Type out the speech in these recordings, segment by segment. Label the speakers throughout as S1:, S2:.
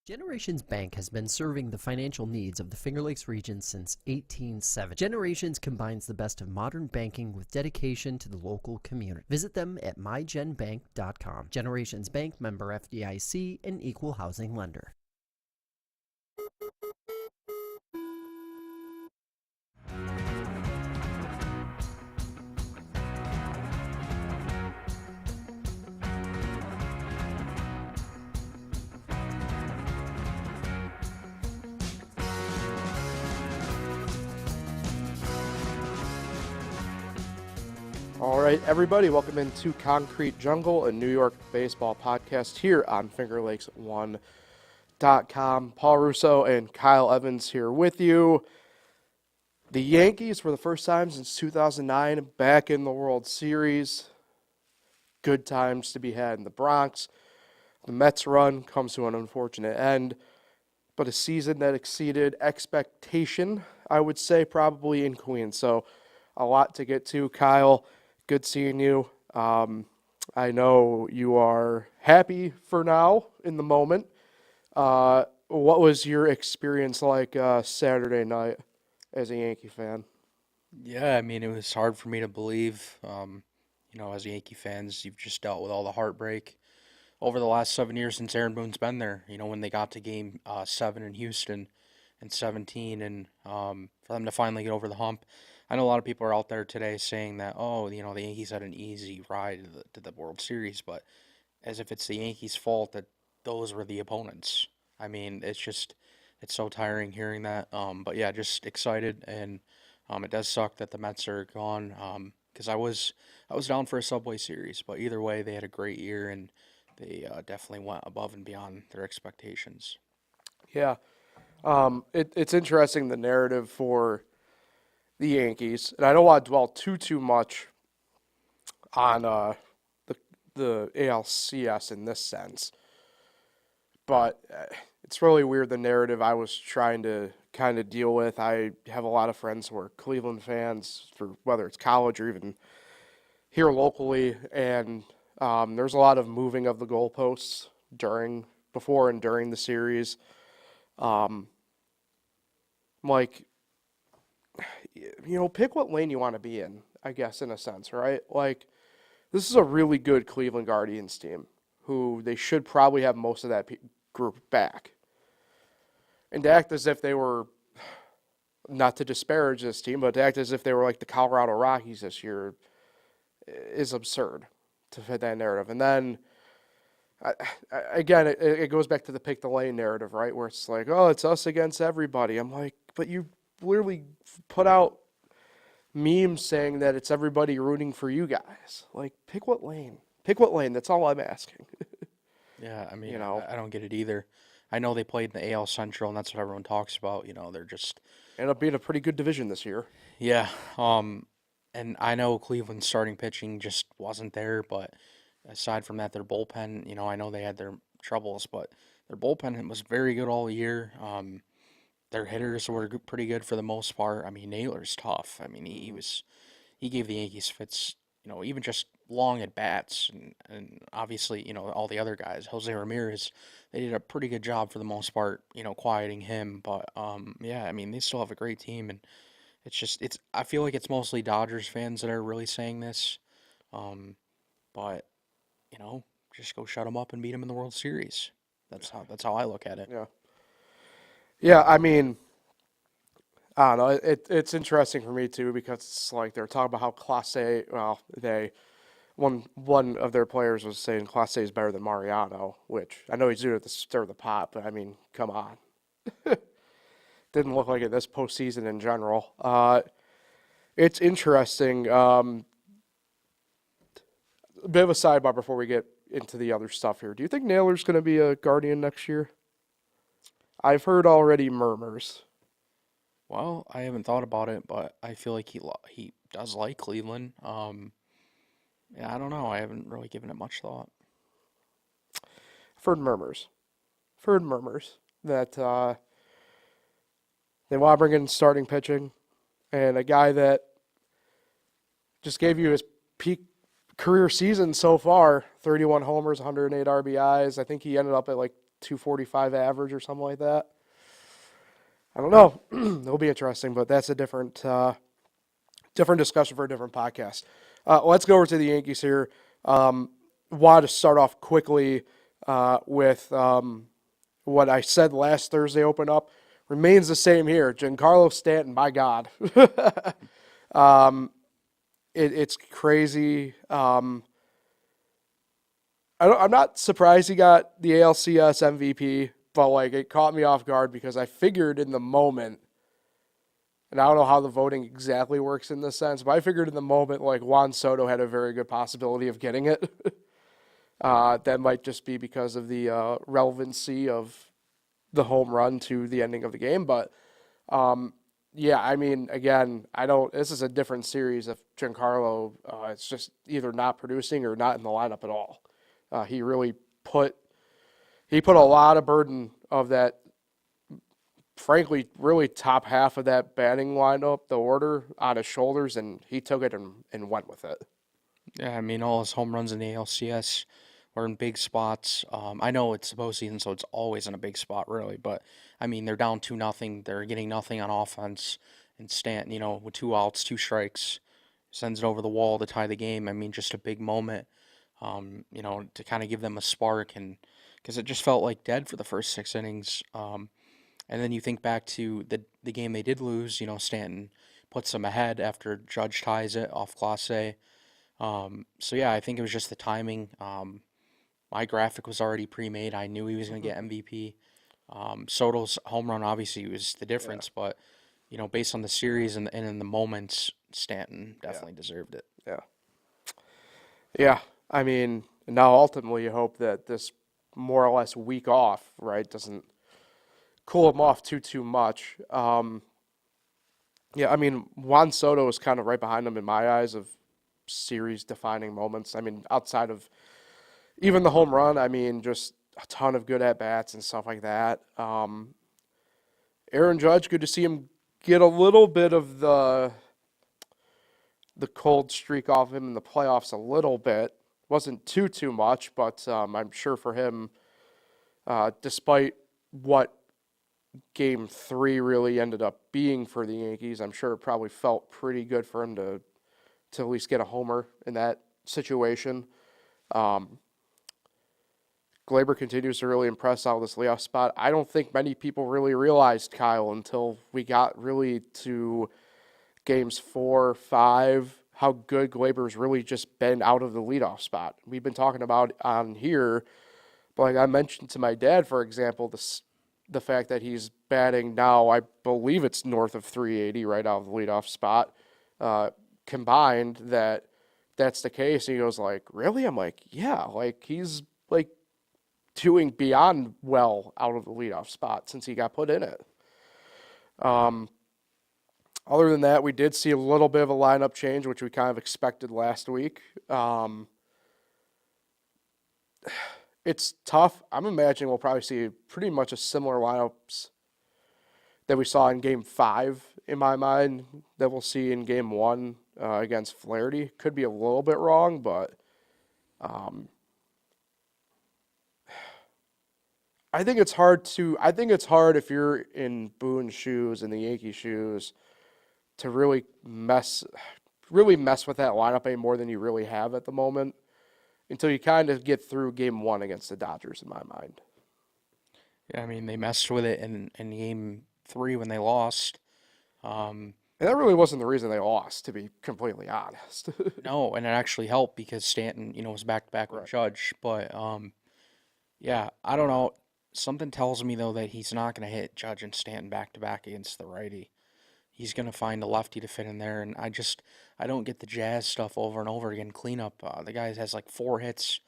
S1: Generations Bank has been serving the financial needs of the Finger Lakes region since 1870. Generations combines the best of modern banking with dedication to the local community. Visit them at mygenbank.com. Generations Bank, member FDIC, and equal housing lender.
S2: All right, everybody, welcome into Concrete Jungle, a New York baseball podcast here on FingerLakes1.com. Paul Russo and Kyle Evans here with you. The Yankees, for the first time since 2009, back in the World Series. Good times to be had in the Bronx. The Mets run comes to an unfortunate end, but a season that exceeded expectation, I would say, probably in Queens. So a lot to get to, Kyle. Good seeing you. I know you are happy for now in the moment. What was your experience like Saturday night as a Yankee fan?
S3: Yeah, I mean, it was hard for me to believe. As Yankee fans, you've just dealt with all the heartbreak over the last 7 years since Aaron Boone's been there. You know, when they got to game 7 in Houston in 17, and for them to finally get over the hump. I know a lot of people are out there today saying that, the Yankees had an easy ride to the World Series, but as if it's the Yankees' fault that those were the opponents. I mean, it's so tiring hearing that. But yeah, just excited, and it does suck that the Mets are gone. Because I was down for a Subway Series, but either way, they had a great year, and they definitely went above and beyond their expectations.
S2: Yeah, it's interesting, the narrative for the Yankees, and I don't want to dwell too much on the ALCS in this sense, but it's really weird, the narrative I was trying to kind of deal with. I have a lot of friends who are Cleveland fans, for whether it's college or even here locally, and there's a lot of moving of the goalposts before and during the series. Pick what lane you want to be in, I guess, in a sense, right? Like, this is a really good Cleveland Guardians team, who they should probably have most of that group back. And to act as if they were, not to disparage this team, but to act as if they were like the Colorado Rockies this year is absurd to fit that narrative. And then, again, it goes back to the pick the lane narrative, right? Where it's like, oh, it's us against everybody. I'm like, but you literally put out memes saying that it's everybody rooting for you guys. Like, pick what lane. Pick what lane. That's all I'm asking.
S3: Yeah, I mean, I don't get it either. I know they played in the AL Central, and that's what everyone talks about. They're just
S2: Ended up being a pretty good division this year.
S3: yeah. And I know Cleveland's starting pitching just wasn't there, but aside from that, their bullpen, I know they had their troubles, but their bullpen was very good all year. Their hitters were pretty good for the most part. I mean, Naylor's tough. I mean, he gave the Yankees fits, even just long at bats, and obviously, all the other guys, Jose Ramirez, they did a pretty good job for the most part, quieting him. But yeah, I mean, they still have a great team, and I feel like it's mostly Dodgers fans that are really saying this. But just go shut them up and beat them in the World Series. That's how I look at it.
S2: Yeah. Yeah, I mean, I don't know. It's interesting for me too, because it's like they're talking about how Clase, one of their players was saying Clase is better than Mariano, which I know he's doing it to stir the pot, but I mean, come on. Didn't look like it this postseason in general. It's interesting. A bit of a sidebar before we get into the other stuff here. Do you think Naylor's going to be a Guardian next year? I've heard already murmurs.
S3: Well, I haven't thought about it, but I feel like he does like Cleveland. Yeah, I don't know. I haven't really given it much thought.
S2: I've heard murmurs. That they want to bring in starting pitching, and a guy that just gave you his peak career season so far, 31 homers, 108 RBIs. I think he ended up at like 245 average or something like that. I don't know. It'll be interesting, but that's a different discussion for a different podcast. Let's go over to the Yankees here. Wanted to start off quickly with what I said last Thursday open up. Remains the same here. Giancarlo Stanton, my God. It's crazy. I'm not surprised he got the ALCS MVP, but like it caught me off guard because I figured in the moment, and I don't know how the voting exactly works in this sense, but I figured in the moment like Juan Soto had a very good possibility of getting it. That might just be because of the relevancy of the home run to the ending of the game, but yeah, I mean, again, this is a different series of Giancarlo. It's just either not producing or not in the lineup at all. He really put a lot of burden of that, frankly, really top half of that batting lineup, the order, on his shoulders, and he took it and went with it.
S3: Yeah, I mean, all his home runs in the ALCS were in big spots. I know it's the postseason, so it's always in a big spot, really. But I mean, they're down 2-0. They're getting nothing on offense, and Stanton, with 2 outs, 2 strikes, sends it over the wall to tie the game. I mean, just a big moment, to kind of give them a spark, and because it just felt like dead for the first 6 innings. And then you think back to the game they did lose. Stanton puts them ahead after Judge ties it off Clase. So yeah, I think it was just the timing. My graphic was already pre-made. I knew he was going to get MVP. Soto's home run obviously was the difference, but based on the series and in the moments, Stanton definitely deserved it.
S2: Yeah. Yeah. I mean, now ultimately you hope that this more or less week off, right, doesn't cool him off too much. Yeah, I mean, Juan Soto is kind of right behind him in my eyes of series-defining moments. I mean, outside of even the home run, I mean, just a ton of good at-bats and stuff like that. Aaron Judge, good to see him get a little bit of the cold streak off him in the playoffs a little bit. Wasn't too much, but I'm sure for him, despite what Game 3 really ended up being for the Yankees, I'm sure it probably felt pretty good for him to at least get a homer in that situation. Glaber continues to really impress out of this leadoff spot. I don't think many people really realized, Kyle, until we got really to games 4, 5, how good Glaber's really just been out of the leadoff spot. We've been talking about on here, but like I mentioned to my dad, for example, the fact that he's batting now, I believe it's north of 380 right out of the leadoff spot. Combined, that's the case. And he goes like, really? I'm like, yeah, like he's like doing beyond well out of the leadoff spot since he got put in it. Other than that, we did see a little bit of a lineup change, which we kind of expected last week. It's tough. I'm imagining we'll probably see pretty much a similar lineups that we saw in Game 5, in my mind, that we'll see in Game 1 against Flaherty. Could be a little bit wrong, but I think it's hard if you're in Boone's shoes and the Yankees' shoes to really mess with that lineup any more than you really have at the moment until you kind of get through Game 1 against the Dodgers, in my mind.
S3: Yeah, I mean, they messed with it in Game 3 when they lost.
S2: And that really wasn't the reason they lost, to be completely honest.
S3: No, and it actually helped because Stanton, was back-to-back with Judge. But, yeah, I don't know. Something tells me, though, that he's not going to hit Judge and Stanton back-to-back against the righty. He's going to find a lefty to fit in there, and I don't get the Jazz stuff over and over again. Cleanup, the guy has like 4 hits,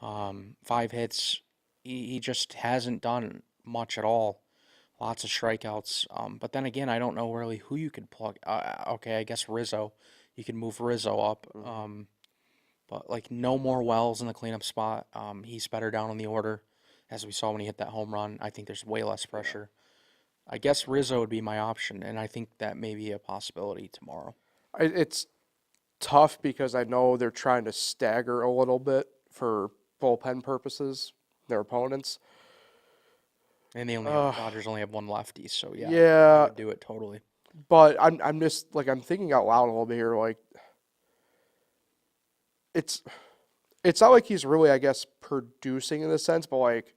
S3: 5 hits. He just hasn't done much at all. Lots of strikeouts. But then again, I don't know really who you could plug. Okay, I guess Rizzo. You can move Rizzo up. But like no more Wells in the cleanup spot. He's better down in the order, as we saw when he hit that home run. I think there's way less pressure. I guess Rizzo would be my option, and I think that may be a possibility tomorrow.
S2: It's tough because I know they're trying to stagger a little bit for bullpen purposes, their opponents.
S3: And they only have, Dodgers only have one lefty, so yeah,
S2: Yeah,
S3: they would do it totally.
S2: but I'm just like I'm thinking out loud a little bit here. Like it's not like he's really, I guess, producing in this sense, but like,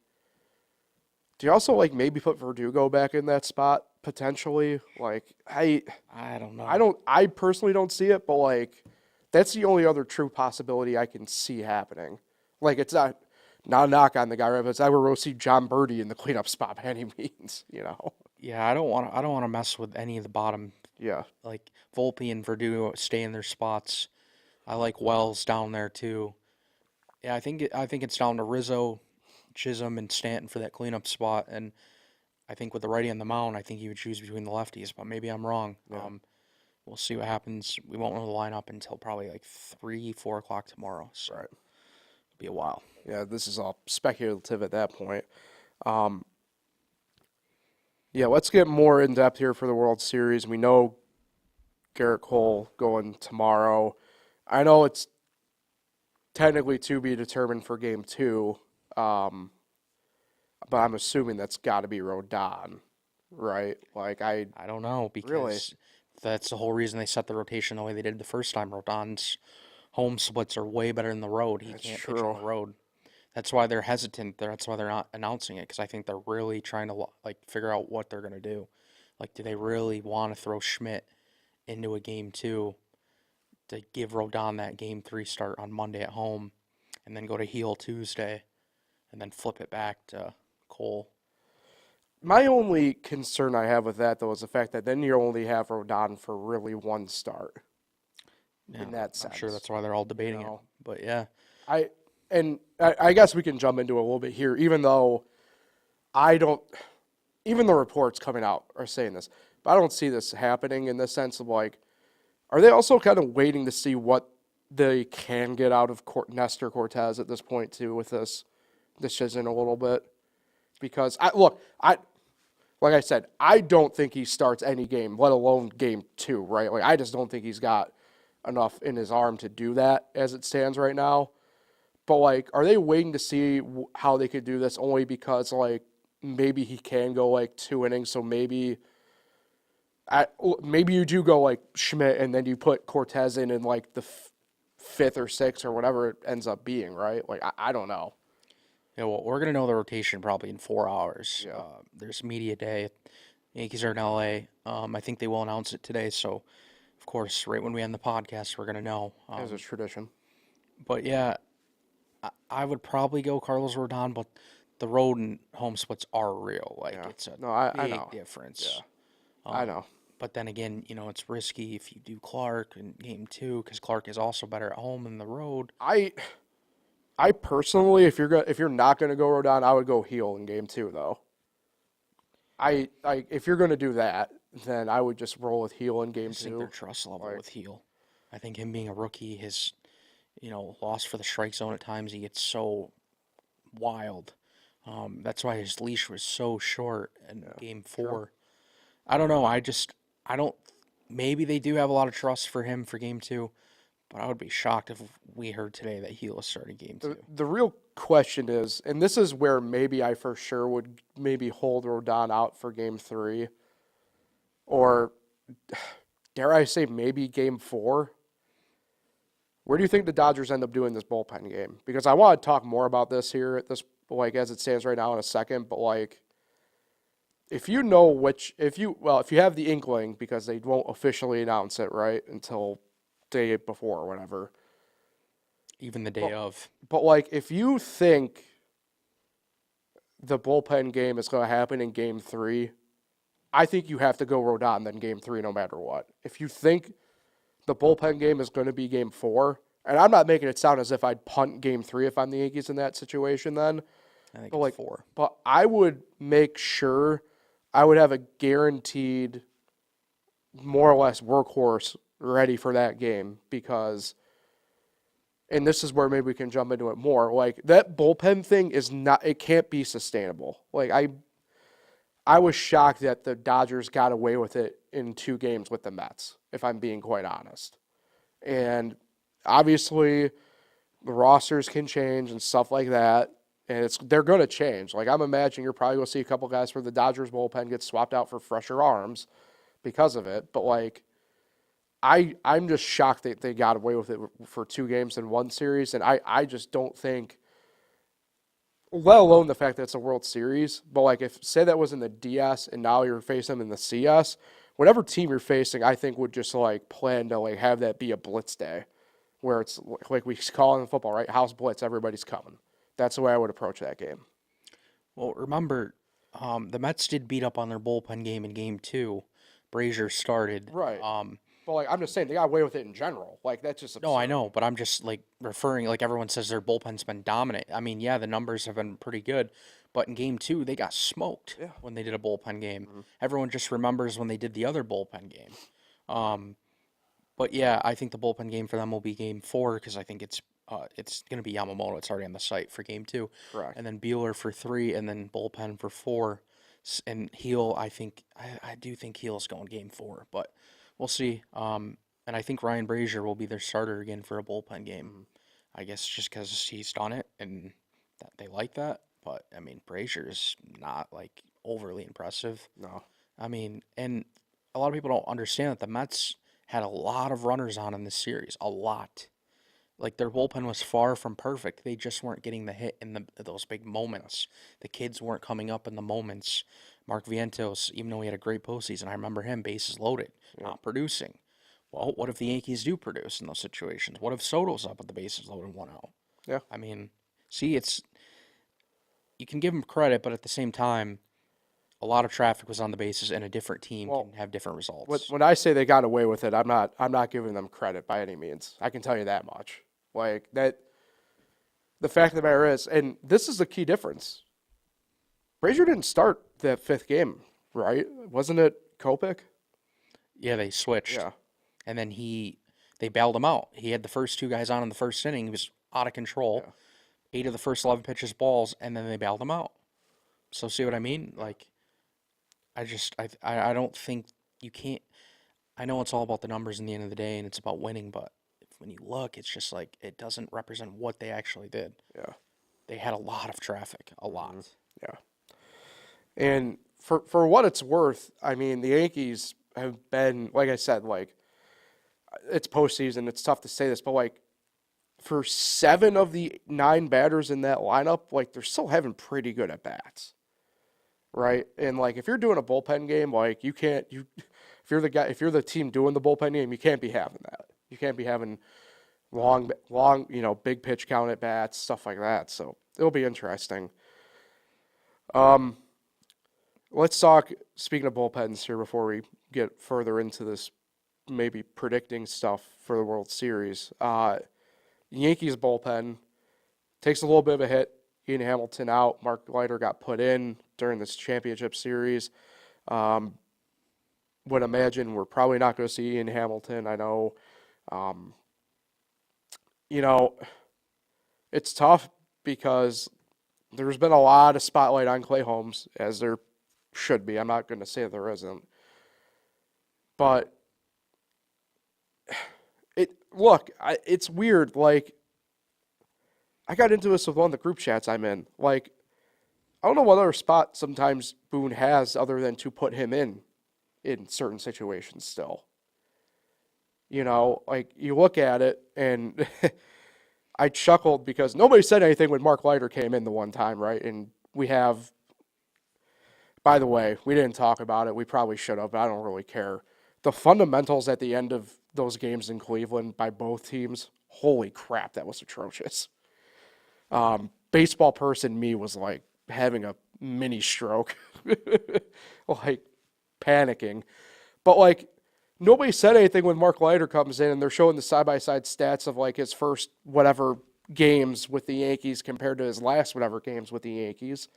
S2: do you also like maybe put Verdugo back in that spot potentially? Like
S3: I don't know.
S2: I personally don't see it, but like that's the only other true possibility I can see happening. Like it's not a knock on the guy, right? But it's I would really see John Birdie in the cleanup spot by any means, you know.
S3: Yeah, I don't want to mess with any of the bottom,
S2: Yeah.
S3: like Volpe and Verdugo stay in their spots. I like Wells down there too. Yeah, I think it's down to Rizzo, Chisholm, and Stanton for that cleanup spot. And I think with the righty on the mound, I think he would choose between the lefties, but maybe I'm wrong.
S2: Yeah.
S3: We'll see what happens. We won't know the lineup until probably like 3, 4 o'clock tomorrow. So
S2: Right.
S3: it'll be a while.
S2: Yeah, this is all speculative at that point. Yeah, let's get more in depth here for the World Series. We know Garrett Cole going tomorrow. I know it's technically to be determined for Game 2, but I'm assuming that's got to be Rodon, right? Like
S3: I don't know because
S2: Really?
S3: that's the whole reason they set the rotation the way they did the first time. Rodon's home splits are way better than the road. He
S2: That's
S3: can't pitch
S2: true.
S3: on the road. That's why they're hesitant. That's why they're not announcing it because I think they're really trying to like figure out what they're gonna do. Like, do they really want to throw Schmidt into a Game 2 to give Rodon that Game 3 start on Monday at home, and then go to heel Tuesday, and then flip it back to Cole?
S2: My only concern I have with that, though, is the fact that then you only have Rodon for really one start
S3: Yeah,
S2: in that
S3: I'm sure
S2: sense.
S3: that's why they're all debating
S2: know.
S3: it. But yeah,
S2: I guess we can jump into it a little bit here, even though I don't, even the reports coming out are saying this, but I don't see this happening in the sense of like, are they also kind of waiting to see what they can get out of Nestor Cortez at this point too with this decision a little bit? Because like I said, I don't think he starts any game, let alone Game 2, right? Like I just don't think he's got enough in his arm to do that as it stands right now. But like, are they waiting to see how they could do this only because like maybe he can go like 2 innings, so maybe you do go like Schmidt and then you put Cortez in like the 5th or 6th or whatever it ends up being, right? Like I don't know.
S3: yeah. Well, we're gonna know the rotation probably in 4 hours.
S2: Yeah.
S3: There's media day. Yankees are in LA. I think they will announce it today. So, of course, right when we end the podcast, we're gonna know.
S2: As a tradition.
S3: But yeah, I would probably go Carlos Rodon, but the road and home splits are real. Like
S2: Yeah.
S3: it's a
S2: No, I
S3: big
S2: know.
S3: difference.
S2: I know.
S3: But then again, it's risky if you do Clark in Game 2 because Clark is also better at home than the road.
S2: I personally, if you're not gonna go Rodon, I would go heel in Game 2 though. If you're gonna do that, then I would just roll with heel in Game
S3: I think their
S2: 2.
S3: trust level with Heel. I think him being a rookie, his loss for the strike zone at times, he gets so wild. That's why his leash was so short in Game 4. I don't know. I don't. Maybe they do have a lot of trust for him for Game 2, but I would be shocked if we heard today that Heel is starting Game 2.
S2: The real question is, and this is where maybe I for sure would maybe hold Rodon out for Game 3, or dare I say maybe Game 4. Where do you think the Dodgers end up doing this bullpen game? Because I want to talk more about this here at this as it stands right now in a second, but like if you have the inkling, because they won't officially announce it, right, until day before or whatever.
S3: Even the day of.
S2: But like if you think the bullpen game is going to happen in Game 3, I think you have to go Rodon then Game 3 no matter what. If you think the bullpen game is going to be Game 4, and I'm not making it sound as if I'd punt Game 3 if I'm the Yankees in that situation then.
S3: I think
S2: But
S3: it's
S2: like
S3: 4.
S2: But I would make sure I would have a guaranteed, more or less, workhorse ready for that game because, and this is where maybe we can jump into it more, like that bullpen thing it can't be sustainable. Like I was shocked that the Dodgers got away with it in 2 games with the Mets, if I'm being quite honest. And obviously the rosters can change and stuff like that. And they're going to change. Like, I'm imagining you're probably going to see a couple guys for the Dodgers bullpen get swapped out for fresher arms because of it. But, like, I'm just shocked that they got away with it for 2 games in one series. And I just don't think, let alone the fact that it's a World Series, but, like, if, say that was in the DS and now you're facing them in the CS, whatever team you're facing, I think would just, like, plan to, like, have that be a blitz day where it's like we call it in football, right? House blitz, everybody's coming. That's the way I would approach that game.
S3: Well, remember, the Mets did beat up on their bullpen game in Game 2. Brazier started.
S2: Right. But, like, I'm just saying, they got away with it in general. Like, that's just absurd.
S3: No, I know, but I'm just, like, referring, like, everyone says their bullpen's been dominant. I mean, yeah, the numbers have been pretty good, but in Game 2, they got smoked when they did a bullpen game. Mm-hmm. Everyone just remembers when they did the other bullpen game. But, yeah, I think the bullpen game for them will be Game 4 because I think it's going to be Yamamoto. It's already on the site for Game 2.
S2: Correct.
S3: And then Buehler for 3, and then bullpen for 4. And Heel, I do think Heel's going Game 4, but we'll see. And I think Ryan Brazier will be their starter again for a bullpen game. I guess just because he's done it and that they like that. But, I mean, Brazier's not, like, overly impressive.
S2: No.
S3: I mean, and a lot of people don't understand that the Mets had a lot of runners on in this series. A lot. Like, their bullpen was far from perfect. They just weren't getting the hit in those big moments. The kids weren't coming up in the moments. Mark Vientos, even though he had a great postseason, I remember him, bases loaded, not producing. Well, what if the Yankees do produce in those situations? What if Soto's up with the bases loaded 1-0?
S2: Yeah.
S3: I mean, see, you can give him credit, but at the same time, a lot of traffic was on the bases, and a different team can have different results.
S2: When I say they got away with it, I'm not giving them credit by any means. I can tell you that much. Like, that, the fact of the matter is, and this is the key difference. Brazier didn't start that 5th game, right? Wasn't it Kopech?
S3: Yeah, they switched.
S2: Yeah.
S3: And then they bailed him out. He had the first 2 guys on in the first inning. He was out of control. Yeah. 8 of the first 11 pitches balls, and then they bailed him out. So see what I mean? Like, I don't think you can't. I know it's all about the numbers in the end of the day, and it's about winning, but when you look, it's just like it doesn't represent what they actually did.
S2: Yeah.
S3: They had a lot of traffic, a lot.
S2: Yeah. And for what it's worth, I mean, the Yankees have been, like I said, like, it's postseason. It's tough to say this, but, like, for 7 of the 9 batters in that lineup, like, they're still having pretty good at bats, right? And, like, if you're doing a bullpen game, like, if you're the team doing the bullpen game, you can't be having that. You can't be having long, big pitch count at bats, stuff like that. So it'll be interesting. Let's talk, speaking of bullpens here before we get further into this, maybe predicting stuff for the World Series. Yankees bullpen takes a little bit of a hit. Ian Hamilton out. Mark Leiter got put in during this championship series. Would imagine we're probably not going to see Ian Hamilton. I know, it's tough because there's been a lot of spotlight on Clay Holmes, as there should be. I'm not going to say there isn't. But it's weird. Like, I got into this with one of the group chats I'm in. Like, I don't know what other spot sometimes Boone has other than to put him in certain situations still. Like, you look at it, and I chuckled because nobody said anything when Mark Leiter came in the one time, right? And by the way, we didn't talk about it. We probably should have, but I don't really care. The fundamentals at the end of those games in Cleveland by both teams, holy crap, that was atrocious. Baseball person me was like having a mini stroke, like panicking. But like, nobody said anything when Mark Leiter comes in and they're showing the side-by-side stats of like his first whatever games with the Yankees compared to his last whatever games with the Yankees.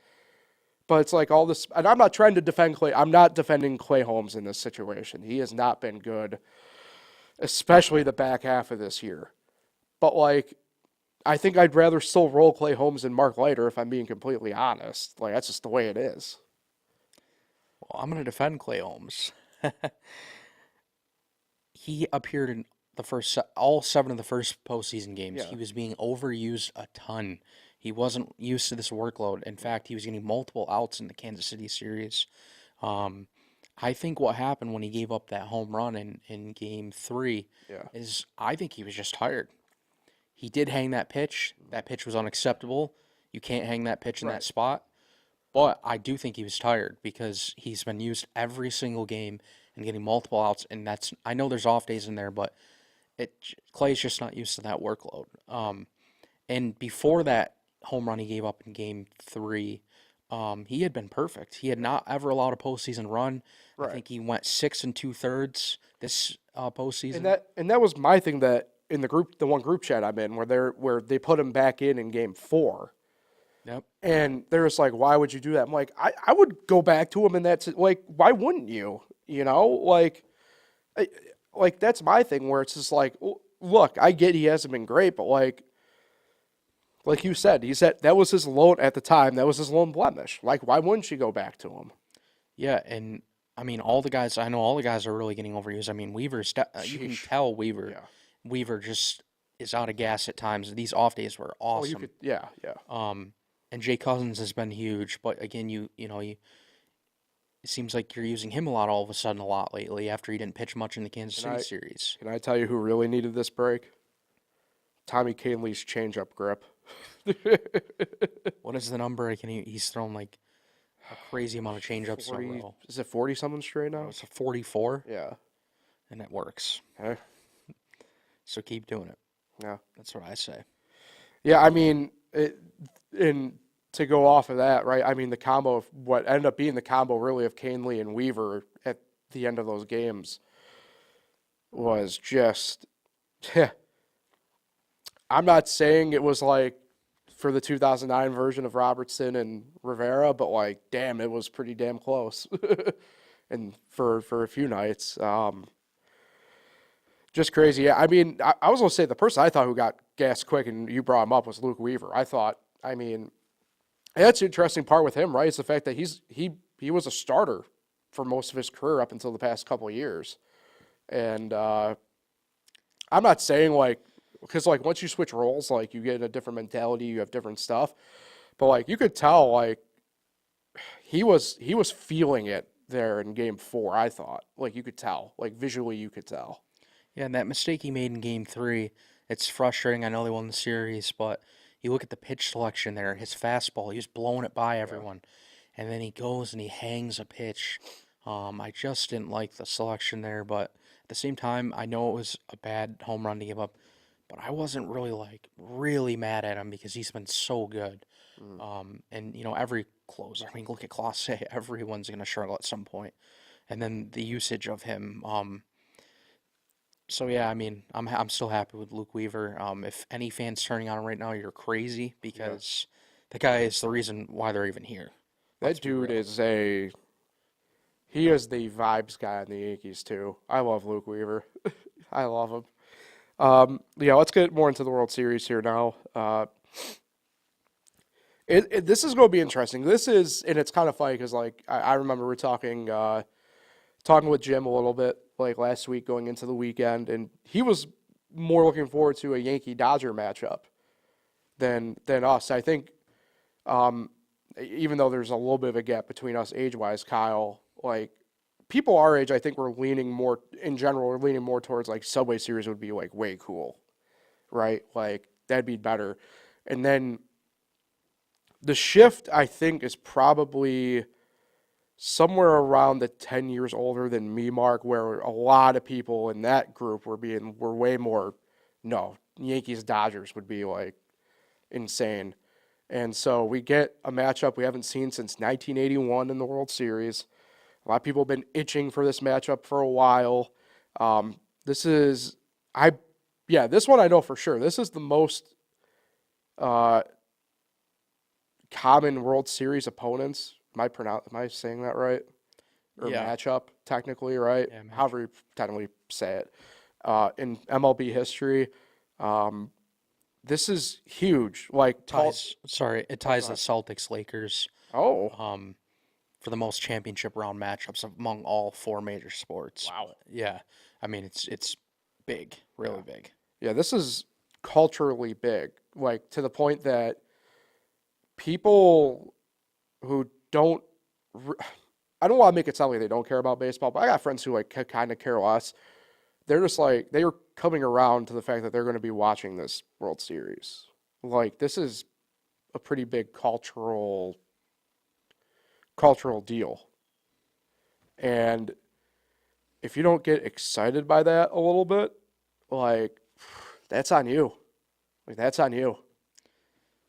S2: But it's like all this, and I'm not trying to defend Clay. I'm not defending Clay Holmes in this situation. He has not been good, especially the back half of this year. But like, I think I'd rather still roll Clay Holmes than Mark Leiter if I'm being completely honest. Like, that's just the way it is.
S3: Well, I'm going to defend Clay Holmes. He appeared in all 7 of the first postseason games.
S2: Yeah.
S3: He was being overused a ton. He wasn't used to this workload. In fact, he was getting multiple outs in the Kansas City series. Um, I think what happened when he gave up that home run in game 3
S2: Yeah.
S3: is I think he was just tired. He did hang that pitch. That pitch was unacceptable. You can't hang that pitch in that
S2: Right.
S3: spot. But I do think he was tired because he's been used every single game and getting multiple outs. And that's, I know there's off days in there, but Clay's just not used to that workload. And before that home run he gave up in game 3, he had been perfect. He had not ever allowed a postseason run. I
S2: Right.
S3: think he went 6 2/3 this postseason.
S2: And that was my thing, that in the one group chat I'm in, where they put him back in game 4.
S3: Yep.
S2: And they're just like, why would you do that? I'm like, I would go back to him in that, like, why wouldn't you? You know, like that's my thing, where it's just like, look, I get he hasn't been great, but like you said, that was his lone at the time. That was his lone blemish. Like, why wouldn't you go back to him?
S3: Yeah, and I mean, all the guys are really getting overused. I mean, Weaver's you can
S2: Sheesh.
S3: tell Weaver
S2: Yeah.
S3: Weaver just is out of gas at times. These off days were
S2: Oh, you
S3: awesome.
S2: could, yeah.
S3: And Jay Cousins has been huge, but again, it seems like you're using him a lot all of a sudden a lot lately after he didn't pitch much in the Kansas City series.
S2: Can I tell you who really needed this break? Tommy Kahnle's changeup grip.
S3: What is the number? He's thrown like a crazy amount of changeups in a
S2: 40,
S3: row.
S2: is it 40 something straight now?
S3: It's a 44,
S2: Yeah.
S3: and it works.
S2: Okay.
S3: So keep doing it.
S2: Yeah.
S3: That's what I say.
S2: Yeah, I mean, and to go off of that, right? I mean, the combo of what ended up being the combo really of Kahnle and Weaver at the end of those games was just, I'm not saying it was like for the 2009 version of Robertson and Rivera, but like, damn, it was pretty damn close. And for a few nights, just crazy. Yeah, I mean, I was going to say the person I thought who got gas quick, and you brought him up, was Luke Weaver. I mean, that's the interesting part with him, right? It's the fact that he was a starter for most of his career up until the past couple of years. And I'm not saying, like, because, like, once you switch roles, like, you get a different mentality, you have different stuff. But, like, you could tell, like, he was feeling it there in game 4, I thought. Like, you could tell. Like, visually, you could tell.
S3: Yeah, and that mistake he made in game 3, it's frustrating. I know they won the series, but you look at the pitch selection there, his fastball, he was blowing it by everyone. And then he goes and he hangs a pitch. I just didn't like the selection there, but at the same time, I know it was a bad home run to give up, but I wasn't really mad at him because he's been so good. And every closer, I mean, look at Clase, everyone's going to struggle at some point. And then the usage of him, so yeah, I mean, I'm still happy with Luke Weaver. If any fans turning on him right now, you're crazy because the guy is the reason why they're even here.
S2: That dude he is the vibes guy on the Yankees too. I love Luke Weaver. I love him. Let's get more into the World Series here now. This is going to be interesting. And it's kind of funny because, like, I remember we're talking with Jim a little bit, like, last week going into the weekend, and he was more looking forward to a Yankee-Dodger matchup than us. I think, even though there's a little bit of a gap between us age-wise, Kyle, like, people our age, I think we're leaning more towards, like, Subway Series would be, like, way cool, right? Like, that'd be better. And then the shift, I think, is probably somewhere around the 10 years older than me mark, where a lot of people in that group were way more, no, Yankees-Dodgers would be, like, insane. And so we get a matchup we haven't seen since 1981 in the World Series. A lot of people have been itching for this matchup for a while. This one I know for sure. This is the most common World Series opponents. Am I saying that right? Or matchup, technically, right?
S3: Yeah, matchup.
S2: However you technically say it. In MLB history, this is huge. Like,
S3: it ties the Celtics Lakers for the most championship round matchups among all 4 major sports.
S2: Wow.
S3: Yeah. I mean, it's big, really big.
S2: Yeah, this is culturally big, like, to the point that people who don't, I don't want to make it sound like they don't care about baseball, but I got friends who like kind of care less. They're just like, they are coming around to the fact that they're going to be watching this World Series. Like, this is a pretty big cultural deal. And if you don't get excited by that a little bit, like, that's on you. Like, that's on you.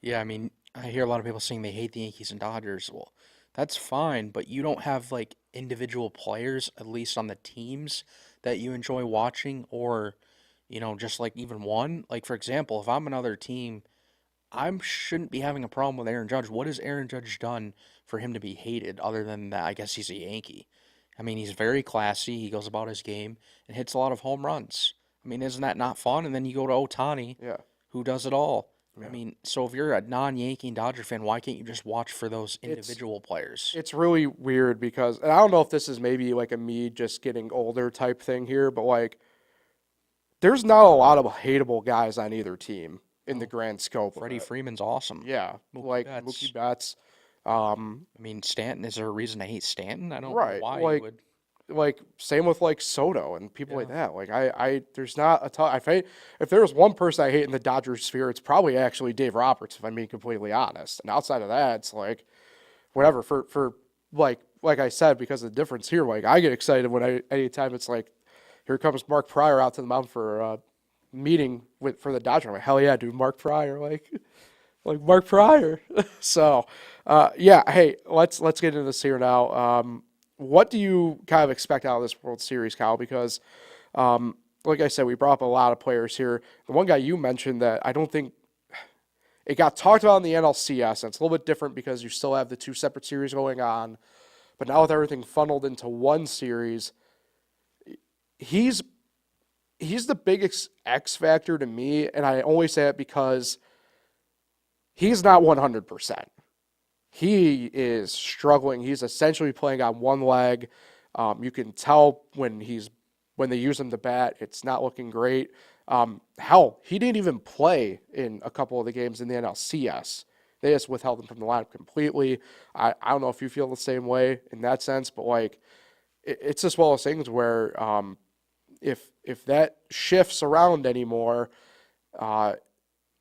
S3: Yeah, I mean, I hear a lot of people saying they hate the Yankees and Dodgers. Well, that's fine, but you don't have like individual players, at least on the teams, that you enjoy watching, or, just like even one. Like, for example, if I'm another team, I shouldn't be having a problem with Aaron Judge. What has Aaron Judge done for him to be hated other than that? I guess he's a Yankee. I mean, he's very classy. He goes about his game and hits a lot of home runs. I mean, isn't that not fun? And then you go to Otani,
S2: Yeah.
S3: who does it all.
S2: Yeah.
S3: I mean, so if you're a non-Yankee and Dodger fan, why can't you just watch for those individual players?
S2: It's really weird because, and I don't know if this is maybe like a me just getting older type thing here, but like, there's not a lot of hateable guys on either team in the grand scope of
S3: Freddie
S2: it.
S3: Freeman's awesome.
S2: Yeah,
S3: Mookie
S2: like
S3: Betts.
S2: Mookie Betts.
S3: I mean, Stanton, is there a reason to hate Stanton? I don't know
S2: Right,
S3: why you
S2: like,
S3: would.
S2: like same with like Soto and people like
S3: Yeah.
S2: that. Like I there's not a ton. If there was one person I hate in the Dodgers sphere, it's probably actually Dave Roberts. If I'm being completely honest. And outside of that, it's like whatever. For like I said, because of the difference here, like I get excited when anytime it's like, here comes Mark Pryor out to the mound for a meeting for the Dodgers. I'm like, hell yeah, dude, Mark Pryor, like Mark Pryor. So, yeah, hey, let's get into this here now. What do you kind of expect out of this World Series, Kyle? Because, like I said, we brought up a lot of players here. The one guy you mentioned that I don't think it got talked about in the NLCS, and it's a little bit different because you still have the two separate series going on. But now with everything funneled into one series, he's the biggest X factor to me, and I only say it because he's not 100%. He is struggling. He's essentially playing on one leg. You can tell when they use him to bat, it's not looking great. Hell, he didn't even play in a couple of the games in the NLCS. They just withheld him from the lineup completely. I don't know if you feel the same way in that sense, but like it's just one of those things where if that shifts around anymore,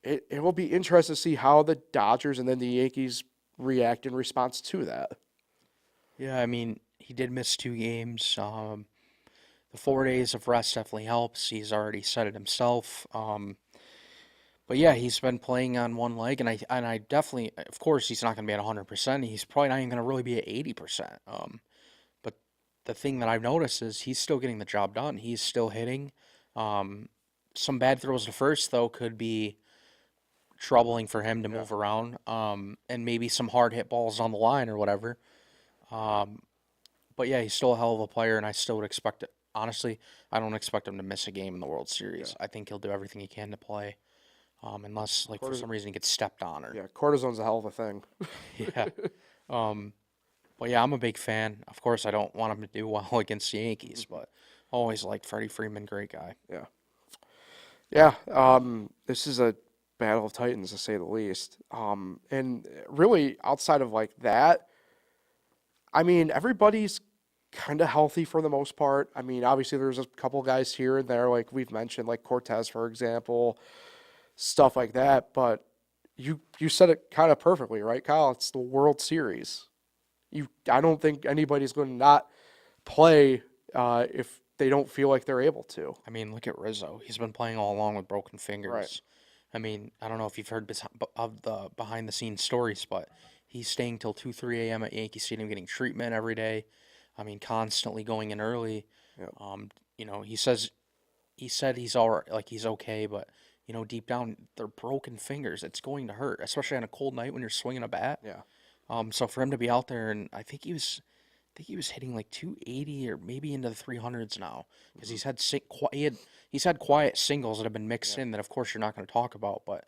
S2: it will be interesting to see how the Dodgers and then the Yankees react in response to that.
S3: Yeah, I mean, he did miss 2 games. The 4 days of rest definitely helps. He's already said it himself. But yeah, he's been playing on one leg, and I definitely, of course, he's not going to be at 100%. He's probably not even going to really be at 80%. But the thing that I've noticed is he's still getting the job done. He's still hitting. Some bad throws to first, though, could be troubling for him to move around, and maybe some hard hit balls on the line or whatever. But yeah, he's still a hell of a player, and I still would expect it. Honestly, I don't expect him to miss a game in the World Series.
S2: Yeah.
S3: I think he'll do everything he can to play, unless like for some reason he gets stepped on or
S2: Yeah, cortisone's a hell of a thing.
S3: yeah. But yeah, I'm a big fan. Of course, I don't want him to do well against the Yankees, but always liked Freddie Freeman, great guy.
S2: Yeah. Yeah, this is a battle of titans to say the least. And really outside of like that, I mean, everybody's kind of healthy for the most part. I mean, obviously there's a couple guys here and there, like we've mentioned, like Cortez, for example, stuff like that. But you said it kind of perfectly, right, Kyle? It's the World Series. I don't think anybody's going to not play if they don't feel like they're able to.
S3: I mean, look at Rizzo. He's been playing all along with broken fingers.
S2: Right.
S3: I mean, I don't know if you've heard of the behind-the-scenes stories, but he's staying till 2, 3 a.m. at Yankee Stadium getting treatment every day. I mean, constantly going in early.
S2: Yeah.
S3: He said he's all right, like he's okay, but deep down they're broken fingers. It's going to hurt, especially on a cold night when you're swinging a bat.
S2: Yeah.
S3: So for him to be out there, and I think he was hitting like 280 or maybe into the 300s now, because he's had quiet singles that have been mixed in that of course you're not going to talk about, but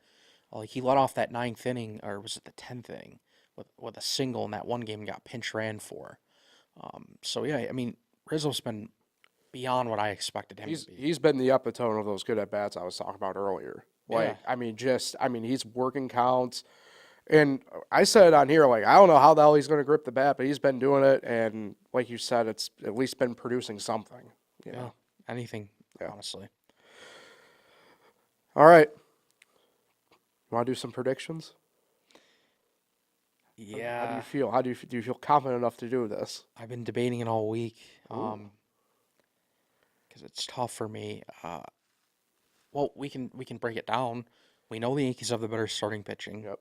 S3: like he let off that 9th inning, or was it the 10th inning, with a single in that one game and got pinch ran for. So yeah, I mean Rizzo's been beyond what I expected him to be.
S2: He's been the epitome of those good at bats I was talking about earlier. Like,
S3: Yeah.
S2: I mean, he's working counts. And I said on here, like, I don't know how the hell he's going to grip the bat, but he's been doing it. And like you said, it's at least been producing something. You
S3: Yeah,
S2: know?
S3: anything,
S2: Yeah.
S3: honestly.
S2: All right. You want to do some predictions? How do you
S3: Yeah,
S2: feel? Do you feel confident enough to do this?
S3: I've been debating it all week.
S2: Ooh.
S3: Because it's tough for me. Well, we can break it down. We know the Yankees have the better starting pitching.
S2: Yep.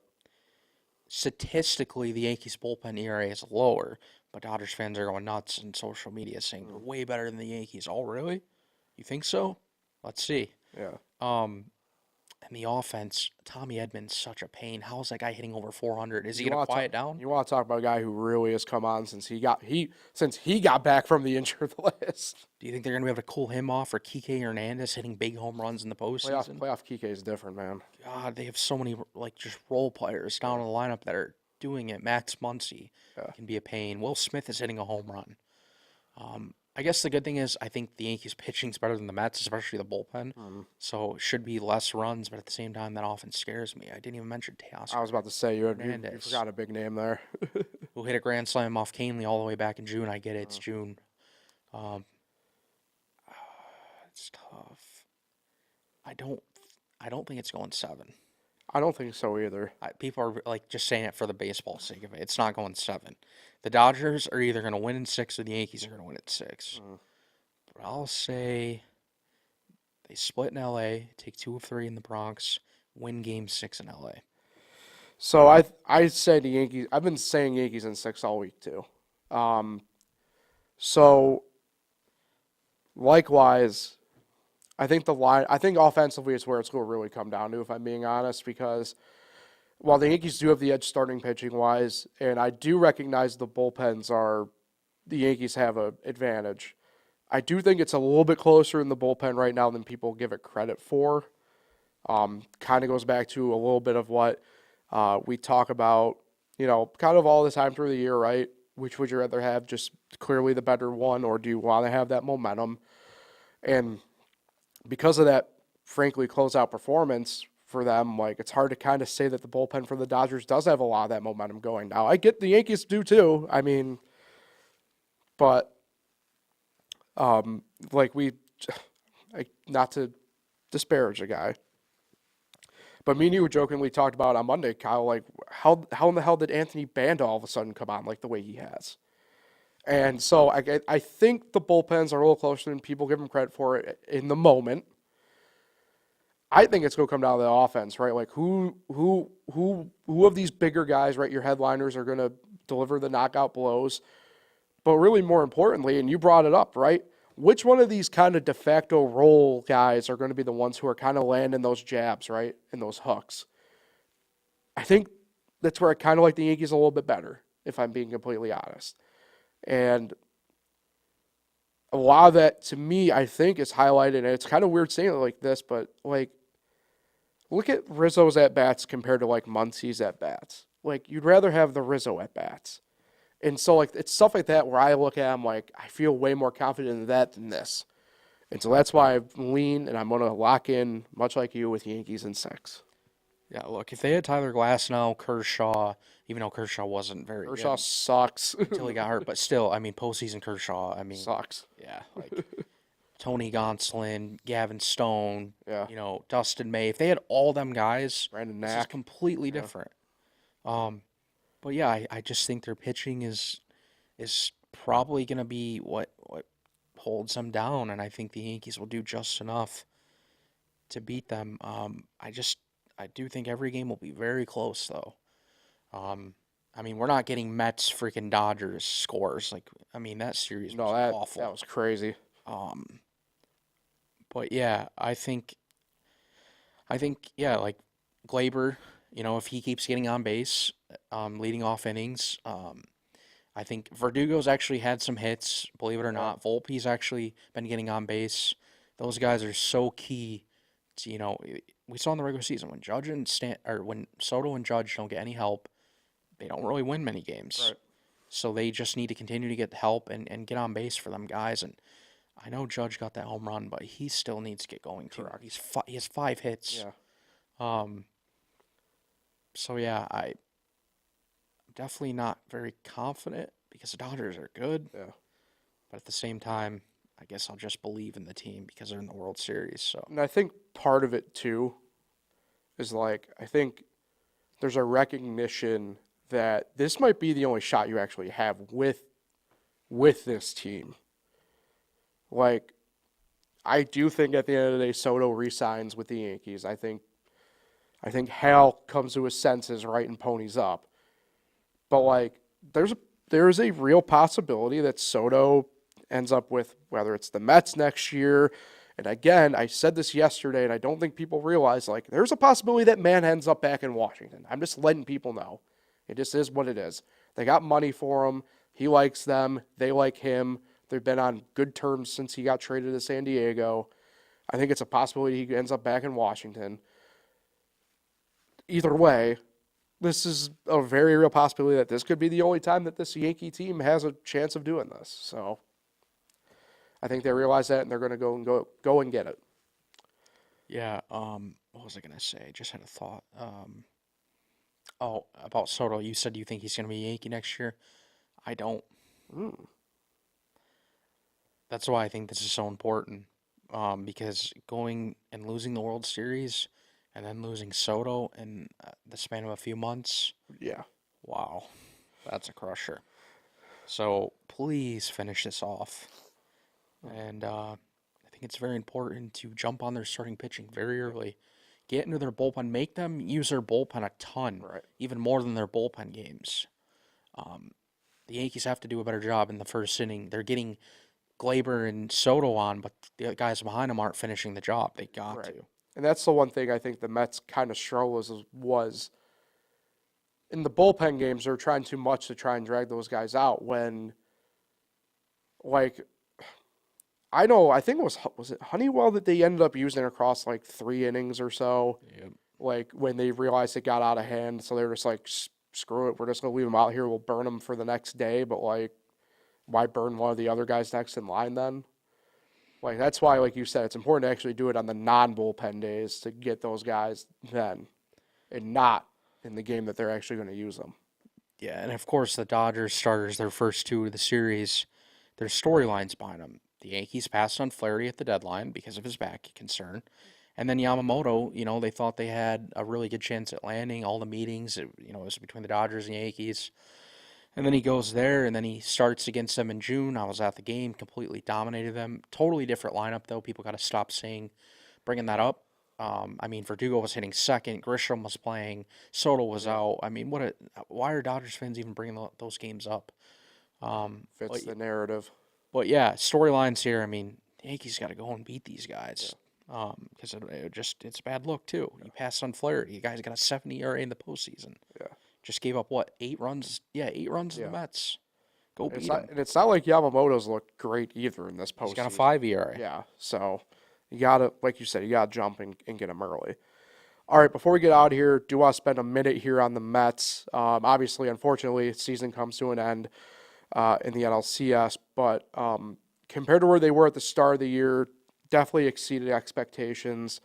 S3: Statistically, the Yankees bullpen ERA is lower, but Dodgers fans are going nuts in social media saying they're way better than the Yankees. Oh, really? You think so? Let's see.
S2: Yeah.
S3: And the offense, Tommy Edman's such a pain. How is that guy hitting over 400? Is he
S2: You
S3: going to
S2: want
S3: quiet down?
S2: You want to talk about a guy who really has come on since he got back from the injured list.
S3: Do you think they're going to be able to cool him off, or Kike Hernandez hitting big home runs in the postseason?
S2: Playoff Kike is different, man.
S3: God, they have so many like just role players down in the lineup that are doing it. Max Muncy can be a pain. Will Smith is hitting a home run. I guess the good thing is I think the Yankees pitching's better than the Mets, especially the bullpen. So it should be less runs, but at the same time that often scares me. I didn't even mention Teoscar,
S2: I was about to say you
S3: Hernandez,
S2: forgot a big name there.
S3: who hit a grand slam off Canely all the way back in June. I get it, it's June. It's tough. I don't think it's going 7.
S2: I don't think so either.
S3: People are like just saying it for the baseball sake of it. It's not going 7. The Dodgers are either going to win in 6 or the Yankees are going to win at 6. But I'll say they split in LA, take 2 of 3 in the Bronx, win game 6 in LA.
S2: So I say the Yankees. I've been saying Yankees in 6 all week too. So likewise, I think offensively is where it's going to really come down to, if I'm being honest, because while the Yankees do have the edge starting pitching wise, and I do recognize the Yankees have an advantage. I do think it's a little bit closer in the bullpen right now than people give it credit for. Kind of goes back to a little bit of what we talk about, kind of all the time through the year, right? Which would you rather have, just clearly the better one, or do you want to have that momentum? And because of that, frankly, closeout performance for them, like, it's hard to kind of say that the bullpen for the Dodgers does have a lot of that momentum going now. I get the Yankees do too. I mean, but not to disparage a guy, but me and you jokingly talked about on Monday, Kyle, like how in the hell did Anthony Banda all of a sudden come on like the way he has? And so I think the bullpens are a little closer than people give them credit for it in the moment. I think it's going to come down to the offense, right? Like who of these bigger guys, right, your headliners, are going to deliver the knockout blows? But really more importantly, and you brought it up, right? Which one of these kind of de facto role guys are going to be the ones who are kind of landing those jabs, right, and those hooks? I think that's where I kind of like the Yankees a little bit better, if I'm being completely honest. And a lot of that, to me, I think is highlighted, and it's kind of weird saying it like this, but, like, look at Rizzo's at-bats compared to, like, Muncy's at-bats. Like, you'd rather have the Rizzo at-bats. And so, like, it's stuff like that where I look at them, like, I feel way more confident in that than this. And so that's why I lean, and I'm going to lock in, much like you, with Yankees in 6.
S3: Yeah, look, if they had Tyler Glasnow, Kershaw, even though Kershaw wasn't very
S2: Kershaw
S3: good
S2: sucks.
S3: until he got hurt, but still, I mean, postseason Kershaw, I mean,
S2: Sucks.
S3: yeah, like Tony Gonsolin, Gavin Stone,
S2: Yeah.
S3: Dustin May. If they had all them guys,
S2: Brandon
S3: this is
S2: Knack.
S3: completely different. But yeah, I just think their pitching is probably going to be what holds them down, and I think the Yankees will do just enough to beat them. I do think every game will be very close, though. I mean, we're not getting Mets freaking Dodgers scores. Like, I mean, that series was awful.
S2: That was crazy.
S3: But yeah, I think yeah, like Glaber, if he keeps getting on base, leading off innings, I think Verdugo's actually had some hits, believe it or not. Volpe's actually been getting on base. Those guys are so key to, we saw in the regular season when when Soto and Judge don't get any help, they don't really win many games.
S2: Right.
S3: So they just need to continue to get help and get on base for them guys. And I know Judge got that home run, but he still needs to get going too. He has 5 hits.
S2: Yeah.
S3: So yeah, definitely not very confident because the Dodgers are good.
S2: Yeah.
S3: But at the same time, I guess I'll just believe in the team because they're in the World Series. So
S2: And I think part of it too is like I think there's a recognition that this might be the only shot you actually have with this team. Like I do think at the end of the day Soto re-signs with the Yankees. I think Hal comes to his senses right and ponies up. But like there's a real possibility that Soto ends up with whether it's the Mets next year. And again, I said this yesterday, and I don't think people realize, like, there's a possibility that man ends up back in Washington. I'm just letting people know. It just is what it is. They got money for him. He likes them. They like him. They've been on good terms since he got traded to San Diego. I think it's a possibility he ends up back in Washington. Either way, this is a very real possibility that this could be the only time that this Yankee team has a chance of doing this. So I think they realize that, and they're going to go and get it.
S3: yeah, what was I gonna say? Just had a thought. About Soto, you said you think he's gonna be a Yankee next year. I don't. That's why I think this is so important. Because going and losing the World Series, and then losing Soto in the span of a few months.
S2: Yeah.
S3: Wow, that's a crusher. So please finish this off. And I think it's very important to jump on their starting pitching very early. Get into their bullpen. Make them use their bullpen a ton,
S2: Right.
S3: even more than their bullpen games. The Yankees have to do a better job in the first inning. They're getting Glaber and Soto on, but the guys behind them aren't finishing the job. They got
S2: Right.
S3: to.
S2: And that's the one thing I think the Mets kind of struggle was in the bullpen games, they're trying too much to try and drag those guys out when, like, I think it was it Honeywell that they ended up using across like 3 innings or so.
S3: Yep.
S2: Like when they realized it got out of hand, so they were just like, screw it, we're just gonna leave them out here. We'll burn them for the next day. But like, why burn one of the other guys next in line then? Like that's why, like you said, it's important to actually do it on the non-bullpen days to get those guys then, and not in the game that they're actually going to use them.
S3: Yeah, and of course the Dodgers starters, their first 2 of the series, there's storylines behind them. The Yankees passed on Flaherty at the deadline because of his back concern. And then Yamamoto, they thought they had a really good chance at landing. All the meetings, it was between the Dodgers and Yankees. And then he goes there, and then he starts against them in June. I was at the game, completely dominated them. Totally different lineup, though. People got to stop bringing that up. Verdugo was hitting second. Grisham was playing. Soto was out. Why are Dodgers fans even bringing those games up?
S2: Fits the narrative.
S3: But yeah, storylines here. The Yankees got to go and beat these guys. Because it's a bad look too. You passed on Flaherty. You guys got a 70 ERA in the postseason.
S2: Yeah.
S3: Just gave up what, 8 runs? Yeah, 8 runs to the Mets. Go beat them.
S2: And it's not like Yamamoto's looked great either in this postseason.
S3: He's got a 5 ERA.
S2: Yeah. So you gotta, like you said, you gotta jump and get them early. All right, before we get out of here, do want to spend a minute here on the Mets. Obviously, unfortunately, season comes to an end in the NLCS, but compared to where they were at the start of the year, definitely exceeded expectations.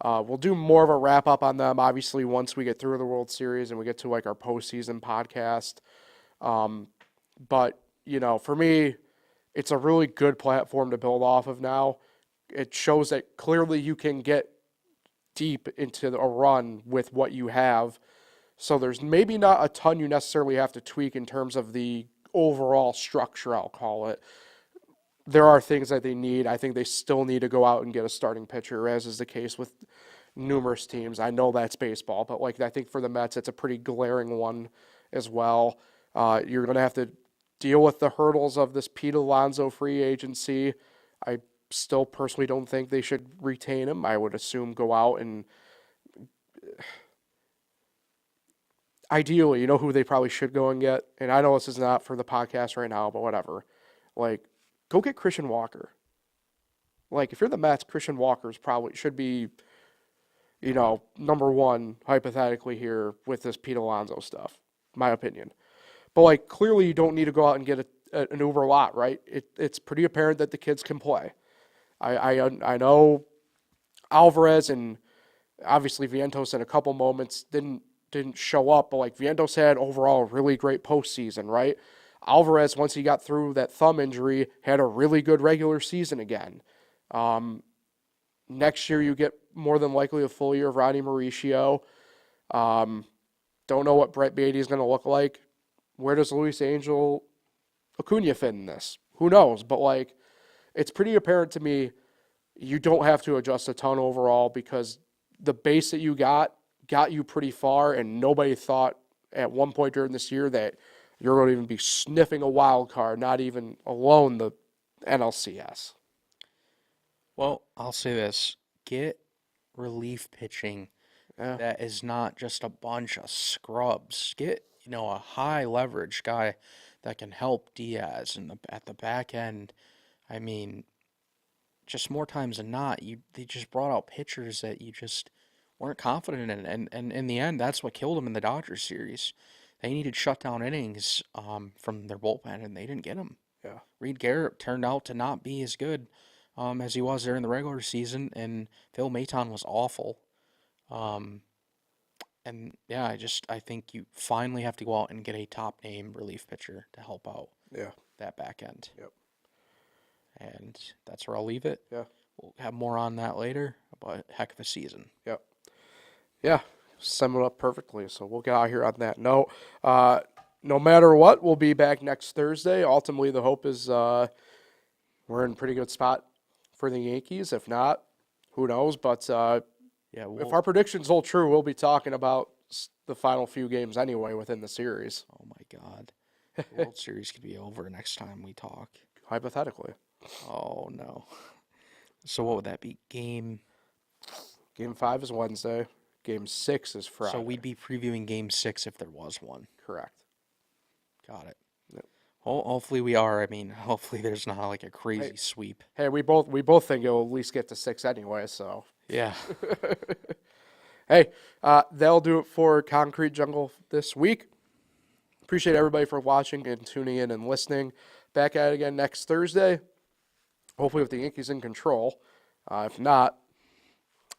S2: We'll do more of a wrap up on them, obviously, once we get through the World Series and we get to like our postseason podcast. But for me, it's a really good platform to build off of now. It shows that clearly you can get deep into a run with what you have. So there's maybe not a ton you necessarily have to tweak in terms of the overall structure, I'll call it. There are things that they need. I think they still need to go out and get a starting pitcher, as is the case with numerous teams. I know that's baseball, but I think for the Mets, it's a pretty glaring one as well. You're going to have to deal with the hurdles of this Pete Alonso free agency. I still personally don't think they should retain him. I would assume go out and ideally, who they probably should go and get. And I know this is not for the podcast right now, but whatever. Go get Christian Walker. If you're the Mets, Christian Walker's probably should be, number one, hypothetically here with this Pete Alonso stuff, my opinion. But, clearly you don't need to go out and get an uber lot, right? It's pretty apparent that the kids can play. I know Alvarez and obviously Vientos in a couple moments didn't didn't show up, but like Vientos had overall a really great postseason, right? Alvarez, once he got through that thumb injury, had a really good regular season again. Next year, you get more than likely a full year of Ronnie Mauricio. Don't know what Brett Beatty is going to look like. Where does Luis Angel Acuna fit in this? Who knows? But like, it's pretty apparent to me you don't have to adjust a ton overall because the base that you got you pretty far, and nobody thought at one point during this year that you're going to even be sniffing a wild card, not even alone the NLCS.
S3: Well, I'll say this. Get relief pitching that is not just a bunch of scrubs. Get, a high leverage guy that can help Diaz at the back end. I mean, just more times than not, they just brought out pitchers that you just weren't confident in. And in the end, that's what killed them in the Dodgers series. They needed shutdown innings from their bullpen, and they didn't get them.
S2: Yeah.
S3: Reed Garrett turned out to not be as good as he was there in the regular season, and Phil Maton was awful. And yeah, I think you finally have to go out and get a top name relief pitcher to help out that back end.
S2: Yep.
S3: And that's where I'll leave it.
S2: Yeah.
S3: We'll have more on that later, but heck of a season.
S2: Yep. Yeah, sum it up perfectly. So we'll get out here on that note. No matter what, we'll be back next Thursday. Ultimately, the hope is we're in a pretty good spot for the Yankees. If not, who knows? But if our predictions hold true, we'll be talking about the final few games anyway within the series.
S3: Oh, my God. The World Series could be over next time we talk.
S2: Hypothetically.
S3: Oh, no. So what would that be? Game
S2: 5 is Wednesday. Game 6 is Friday.
S3: So we'd be previewing Game 6 if there was one.
S2: Correct.
S3: Got it.
S2: Yep.
S3: Hopefully we are. I mean, hopefully there's not like a crazy sweep.
S2: Hey, we both think it'll at least get to 6 anyway, so.
S3: Yeah.
S2: Hey, that'll do it for Concrete Jungle this week. Appreciate everybody for watching and tuning in and listening. Back at it again next Thursday. Hopefully with the Yankees in control. If not,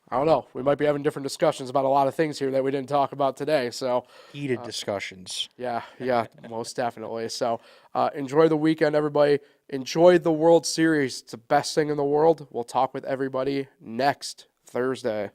S2: I don't know. We might be having different discussions about a lot of things here that we didn't talk about today. So
S3: Heated discussions.
S2: Yeah, most definitely. So enjoy the weekend, everybody. Enjoy the World Series. It's the best thing in the world. We'll talk with everybody next Thursday.